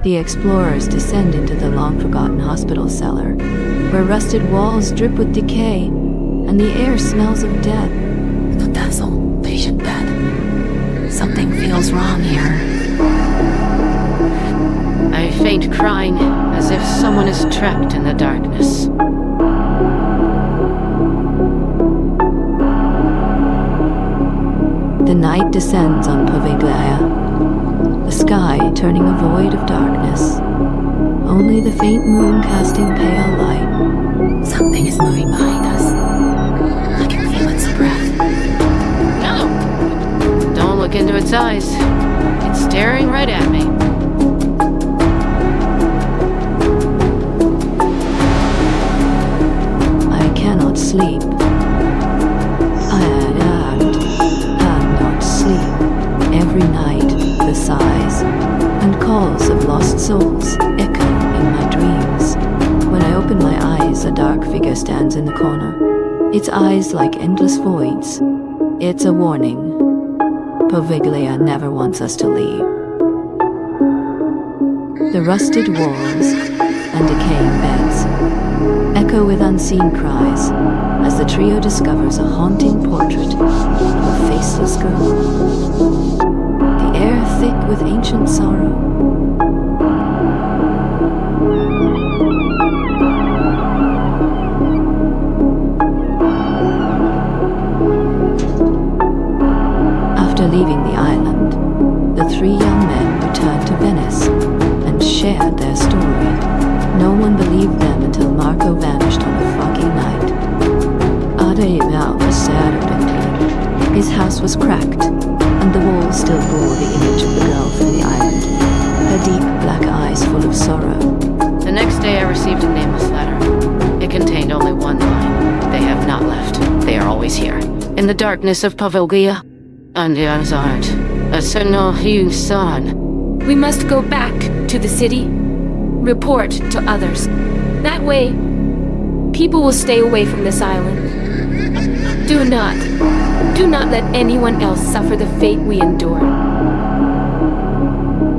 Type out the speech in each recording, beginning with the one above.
The explorers descend into the long-forgotten hospital cellar, where rusted walls drip with decay, and the air smells of death. The desolate patient bed. Something feels wrong here. I faint crying, as if someone is trapped in the darkness. The night descends on Poveglia, the sky turning a void of darkness. Only the faint moon casting pale light. Something is moving behind us. I can feel its breath. No! Don't look into its eyes. It's staring right at me. I cannot sleep. I cannot sleep. Every night, the sighs and calls of lost souls echo in my dreams. When I open my eyes, a dark figure stands in the corner, its eyes like endless voids. It's a warning. Poveglia never wants us to leave. The rusted walls and decaying beds echo with unseen cries as the trio discovers a haunting portrait of a faceless girl. The air thick with ancient sorrow. After leaving the island, the three young men returned to Venice and shared their story. No one believed them until Marco vanished on a foggy night. Adriano was sad and his house was cracked, and the walls still bore the image of the girl from the island, her deep black eyes full of sorrow. The next day I received a nameless letter. It contained only one line. They have not left. They are always here. In the darkness of Poveglia. And the others aren't. A certain son. We must go back to the city. Report to others. That way, people will stay away from this island. Do not let anyone else suffer the fate we endured.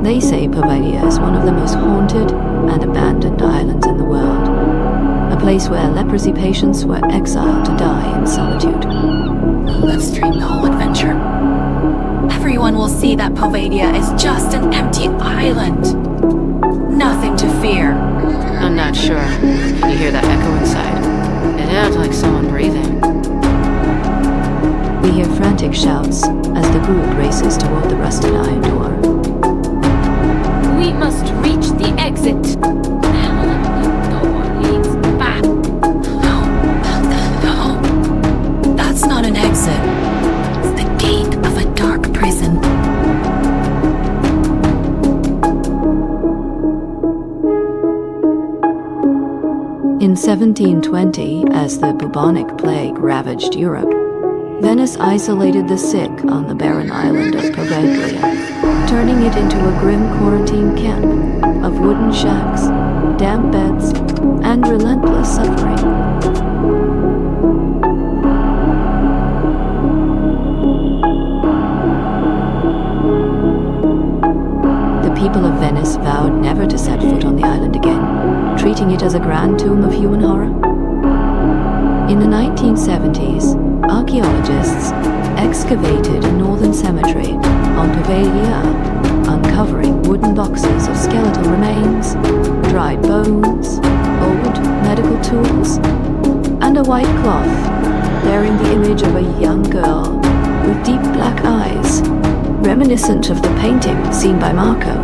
They say Poveglia is one of the most haunted and abandoned islands in the world. A place where leprosy patients were exiled to die in solitude. Let's dream the whole adventure. Everyone will see that Poveglia is just an empty island. Nothing to fear. I'm not sure. Can you hear that echo inside? It sounds like someone breathing. We hear frantic shouts as the group races toward the rusted iron door. We must reach the exit. The door leads back. No. That's not an exit. It's the gate of a dark prison. In 1720, as the bubonic plague ravaged Europe, Venice isolated the sick on the barren island of Poveglia, turning it into a grim quarantine camp of wooden shacks, damp beds, and relentless suffering. The people of Venice vowed never to set foot on the island again, treating it as a grand tomb of human horror. In the 1970s, archaeologists excavated a northern cemetery on Poveglia, uncovering wooden boxes of skeletal remains, dried bones, old medical tools, and a white cloth bearing the image of a young girl with deep black eyes, reminiscent of the painting seen by Marco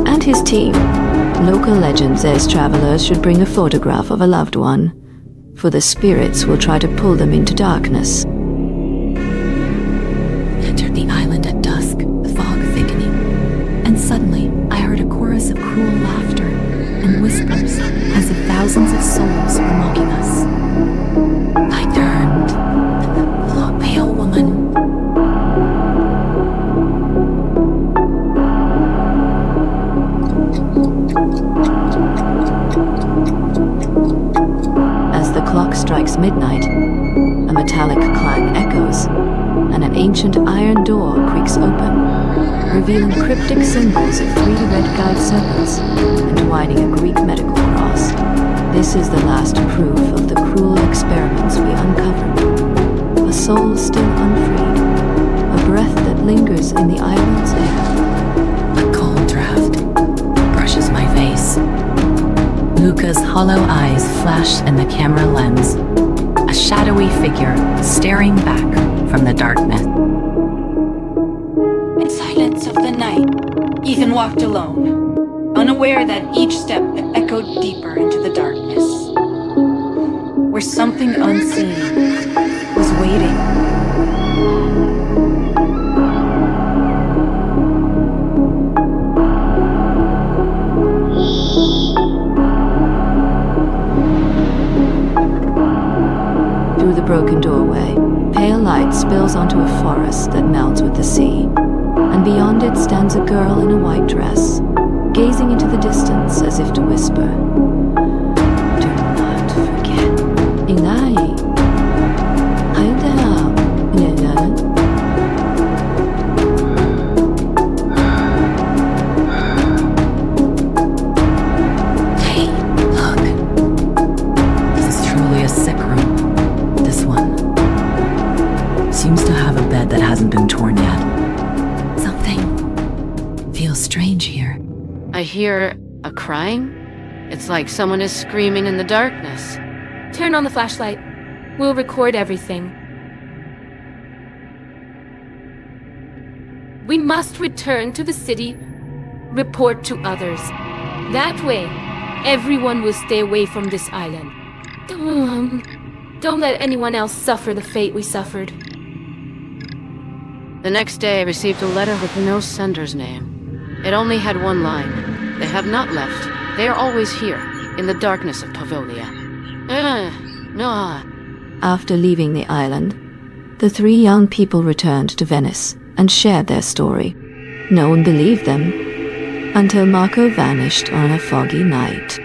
and his team. Local legend says travelers should bring a photograph of a loved one, for the spirits will try to pull them into darkness. Entered the island at dusk, the fog thickening, and suddenly I heard a chorus of cruel laughter and whispers as if thousands of souls were mocking us. I turned. A pale woman. As the clock strikes midnight, a metallic clang echoes, and an ancient ancient iron door creaks open, revealing cryptic symbols of 3 red-guide serpents entwining a Greek medical cross. This is the last proof of the cruel experiments we uncovered. A soul still unfreed, a breath that lingers in the island's air. A cold draft brushes my face. Luca's hollow eyes flash in the camera lens, a shadowy figure staring back from the darkness. In silence of the night, Ethan walked alone, unaware that each step echoed deeper into the darkness, where something unseen was waiting. Through the broken doorway, pale light spills onto a forest that melts with the sea, and beyond it stands a girl in a white dress, gazing into the distance as if to whisper, "Do not forget. Inai. Haida. Lele." Hey, look. This is truly a sick room. This one seems to have a bed that hasn't been torn yet. Something feels strange here. I hear a crying. It's like someone is screaming in the darkness. Turn on the flashlight. We'll record everything. We must return to the city, report to others. That way, everyone will stay away from this island. Don't let anyone else suffer the fate we suffered. The next day I received a letter with no sender's name. It only had one line. They have not left. They are always here, in the darkness of Poveglia. No. After leaving the island, the 3 young people returned to Venice and shared their story. No one believed them, until Marco vanished on a foggy night.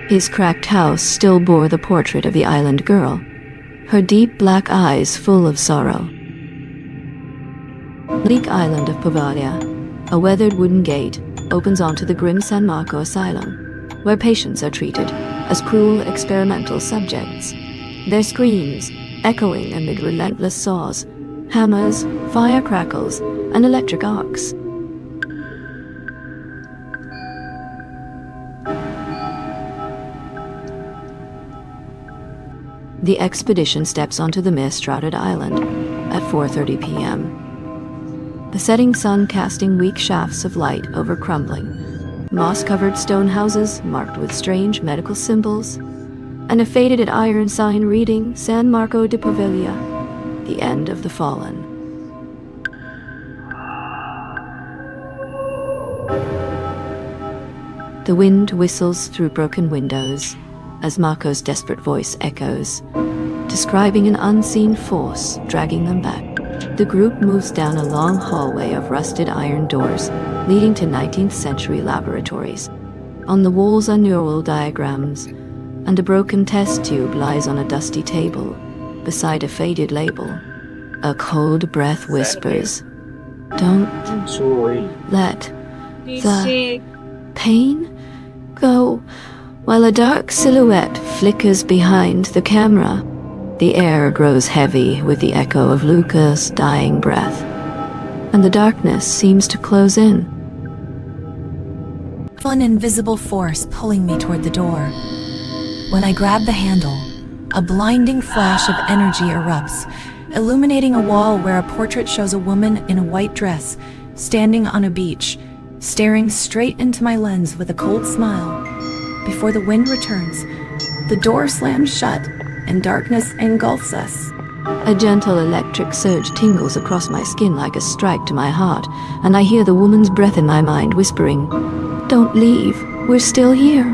His cracked house still bore the portrait of the island girl, her deep black eyes full of sorrow. Bleak island of Poveglia, a weathered wooden gate, opens onto the grim San Marco asylum, where patients are treated as cruel experimental subjects. Their screams echoing amid relentless saws, hammers, fire crackles, and electric arcs. The expedition steps onto the mist-shrouded island at 4:30 p.m. The setting sun casting weak shafts of light over crumbling, moss-covered stone houses marked with strange medical symbols, and a faded iron sign reading San Marco de Poveglia, the end of the fallen. The wind whistles through broken windows as Marco's desperate voice echoes, describing an unseen force dragging them back. The group moves down a long hallway of rusted iron doors leading to 19th century laboratories. On the walls are neural diagrams, and a broken test tube lies on a dusty table beside a faded label. A cold breath whispers, "Don't let the pain go," while a dark silhouette flickers behind the camera. The air grows heavy with the echo of Luca's dying breath, and the darkness seems to close in. An invisible force pulling me toward the door. When I grab the handle, a blinding flash of energy erupts, illuminating a wall where a portrait shows a woman in a white dress, standing on a beach, staring straight into my lens with a cold smile. Before the wind returns, the door slams shut and darkness engulfs us. A gentle electric surge tingles across my skin like a strike to my heart, and I hear the woman's breath in my mind whispering, "Don't leave, we're still here."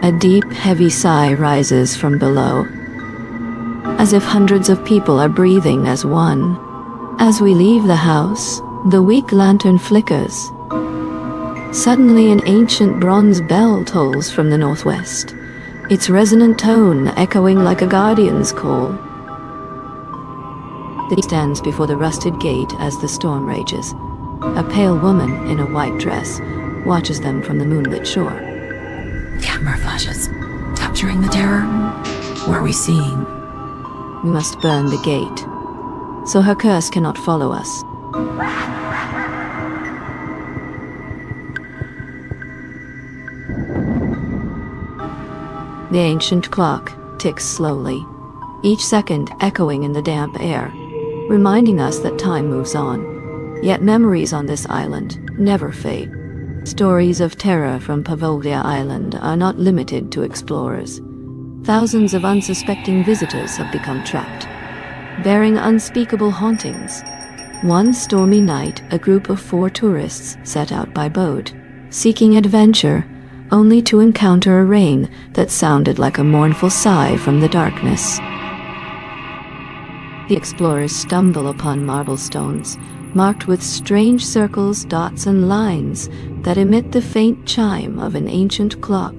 A deep, heavy sigh rises from below, as if hundreds of people are breathing as one. As we leave the house, the weak lantern flickers. Suddenly an ancient bronze bell tolls from the northwest, its resonant tone echoing like a guardian's call. He stands before the rusted gate as the storm rages. A pale woman in a white dress watches them from the moonlit shore. Camera flashes, capturing the terror. What are we seeing? We must burn the gate, so her curse cannot follow us. The ancient clock ticks slowly, each second echoing in the damp air, reminding us that time moves on. Yet memories on this island never fade. Stories of terror from Poveglia Island are not limited to explorers. Thousands of unsuspecting visitors have become trapped, bearing unspeakable hauntings. One stormy night, a group of 4 tourists set out by boat, seeking adventure, only to encounter a rain that sounded like a mournful sigh from the darkness. The explorers stumble upon marble stones, marked with strange circles, dots, and lines that emit the faint chime of an ancient clock.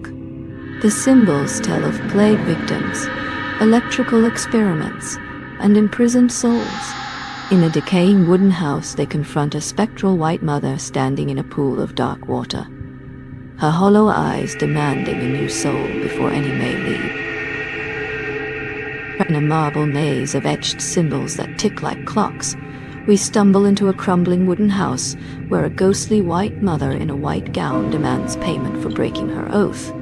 The symbols tell of plague victims, electrical experiments, and imprisoned souls. In a decaying wooden house, they confront a spectral white mother standing in a pool of dark water, her hollow eyes demanding a new soul before any may leave. In a marble maze of etched symbols that tick like clocks, we stumble into a crumbling wooden house where a ghostly white mother in a white gown demands payment for breaking her oath,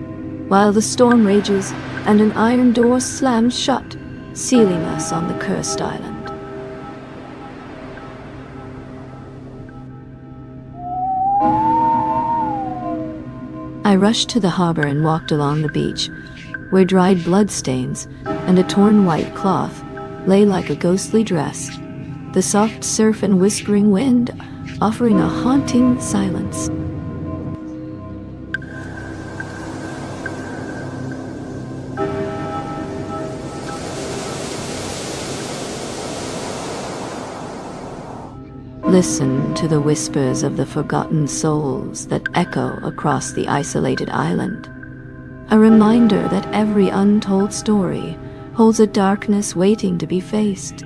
while the storm rages and an iron door slams shut, sealing us on the cursed island. I rushed to the harbor and walked along the beach, where dried bloodstains and a torn white cloth lay like a ghostly dress, the soft surf and whispering wind offering a haunting silence. Listen to the whispers of the forgotten souls that echo across the isolated island. A reminder that every untold story holds a darkness waiting to be faced.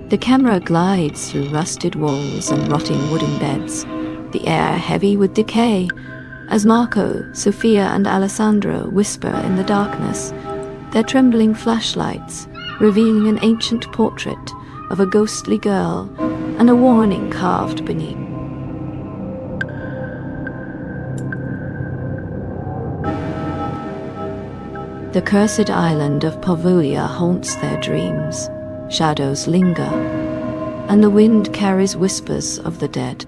The camera glides through rusted walls and rotting wooden beds, the air heavy with decay, as Marco, Sophia, and Alessandro whisper in the darkness, their trembling flashlights revealing an ancient portrait of a ghostly girl and a warning carved beneath. The cursed island of Poveglia haunts their dreams. Shadows linger, and the wind carries whispers of the dead.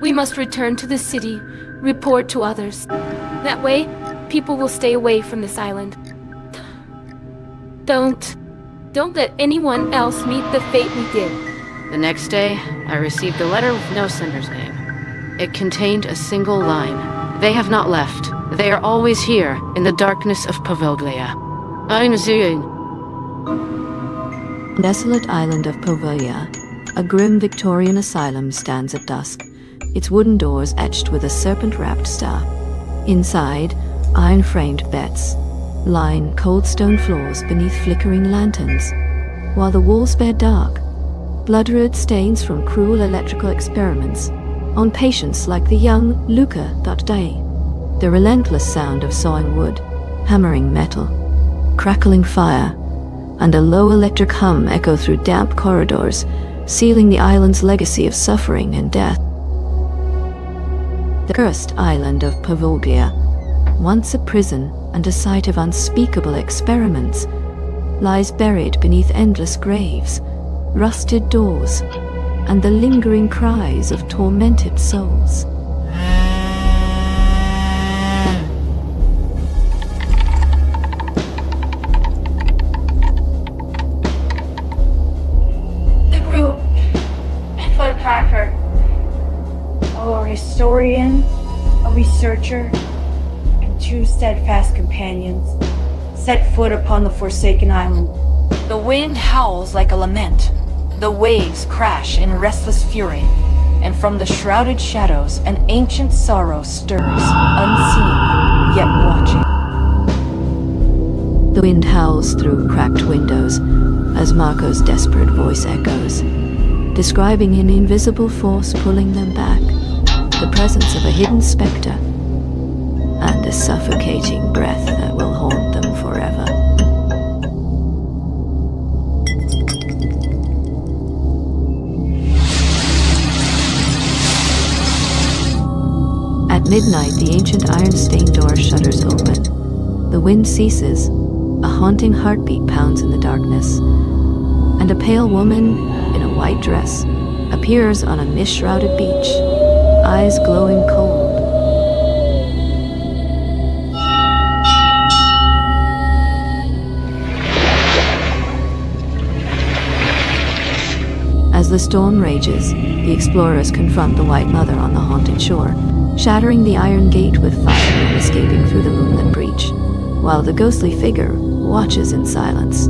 We must return to the city, report to others. That way, people will stay away from this island. Don't let anyone else meet the fate we did. The next day, I received a letter with no sender's name. It contained a single line. They have not left. They are always here, in the darkness of Poveglia. I'm Zuyun. Desolate island of Poveglia, a grim Victorian asylum stands at dusk, its wooden doors etched with a serpent-wrapped star. Inside, iron-framed beds line cold stone floors beneath flickering lanterns, while the walls bear dark, blood-red stains from cruel electrical experiments on patients like the young Luca Day. The relentless sound of sawing wood, hammering metal, crackling fire, and a low electric hum echo through damp corridors, sealing the island's legacy of suffering and death. The cursed island of Poveglia, once a prison and a site of unspeakable experiments, lies buried beneath endless graves, rusted doors, and the lingering cries of tormented souls. A historian, a researcher, and 2 steadfast companions set foot upon the forsaken island. The wind howls like a lament. The waves crash in restless fury, and from the shrouded shadows, an ancient sorrow stirs, unseen, yet watching. The wind howls through cracked windows as Marco's desperate voice echoes, describing an invisible force pulling them back, the presence of a hidden specter, and a suffocating breath that will haunt them forever. At midnight, the ancient iron-stained door shudders open. The wind ceases, a haunting heartbeat pounds in the darkness, and a pale woman in a white dress appears on a mist-shrouded beach, eyes glowing cold. As the storm rages, the explorers confront the White Mother on the haunted shore, shattering the iron gate with fire and escaping through the moonlit breach, while the ghostly figure watches in silence.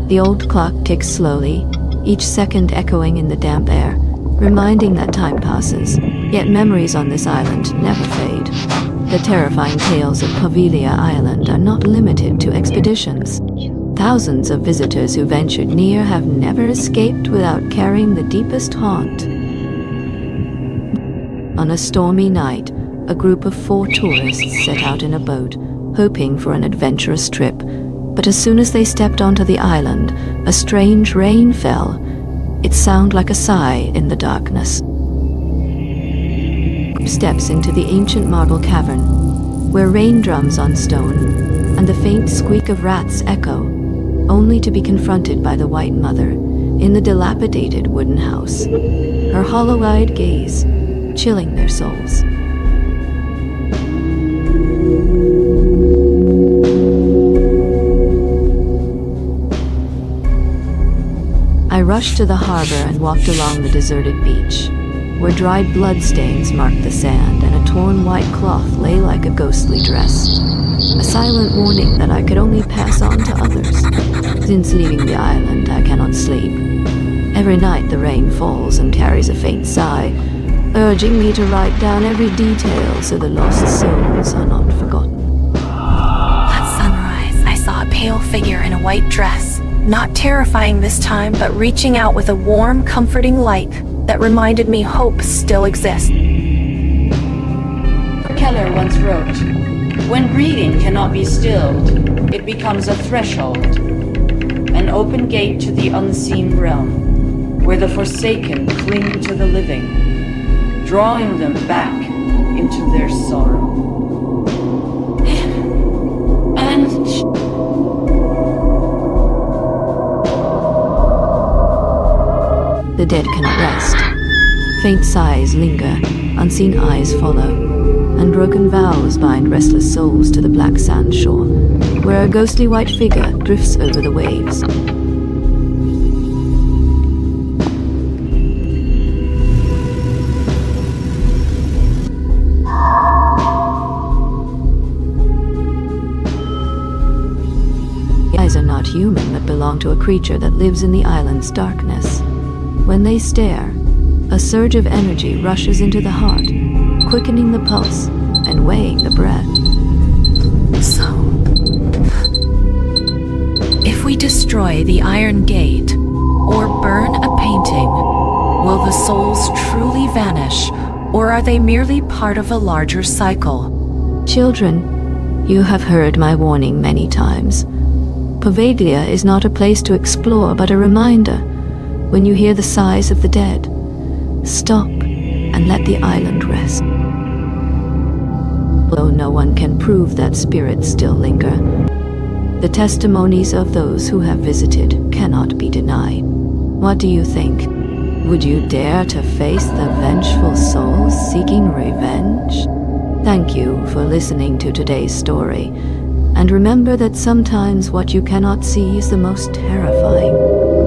The old clock ticks slowly, each second echoing in the damp air, reminding that time passes, yet memories on this island never fade. The terrifying tales of Poveglia Island are not limited to expeditions. Thousands of visitors who ventured near have never escaped without carrying the deepest haunt. On a stormy night, a group of 4 tourists set out in a boat, hoping for an adventurous trip. But as soon as they stepped onto the island, a strange rain fell. It sounded like a sigh in the darkness. Steps into the ancient marble cavern, where rain drums on stone, and the faint squeak of rats echo, only to be confronted by the White Mother in the dilapidated wooden house, her hollow-eyed gaze chilling their souls. I rushed to the harbor and walked along the deserted beach, where dried bloodstains marked the sand and a torn white cloth lay like a ghostly dress, a silent warning that I could only pass on to others. Since leaving the island, I cannot sleep. Every night the rain falls and carries a faint sigh, urging me to write down every detail so the lost souls are not forgotten. At sunrise, I saw a pale figure in a white dress, not terrifying this time, but reaching out with a warm, comforting light that reminded me hope still exists. Keller once wrote, "When breathing cannot be stilled, it becomes a threshold, an open gate to the unseen realm, where the forsaken cling to the living, drawing them back into their sorrow." And The dead cannot rest. Faint sighs linger, unseen eyes follow, and broken vows bind restless souls to the black sand shore, where a ghostly white figure drifts over the waves. The eyes are not human, but belong to a creature that lives in the island's darkness. When they stare, a surge of energy rushes into the heart, quickening the pulse and weighing the breath. So, if we destroy the Iron Gate or burn a painting, will the souls truly vanish, or are they merely part of a larger cycle? Children, you have heard my warning many times. Poveglia is not a place to explore, but a reminder. When you hear the sighs of the dead, stop and let the island rest. Although no one can prove that spirits still linger, the testimonies of those who have visited cannot be denied. What do you think? Would you dare to face the vengeful souls seeking revenge? Thank you for listening to today's story, and remember that sometimes what you cannot see is the most terrifying.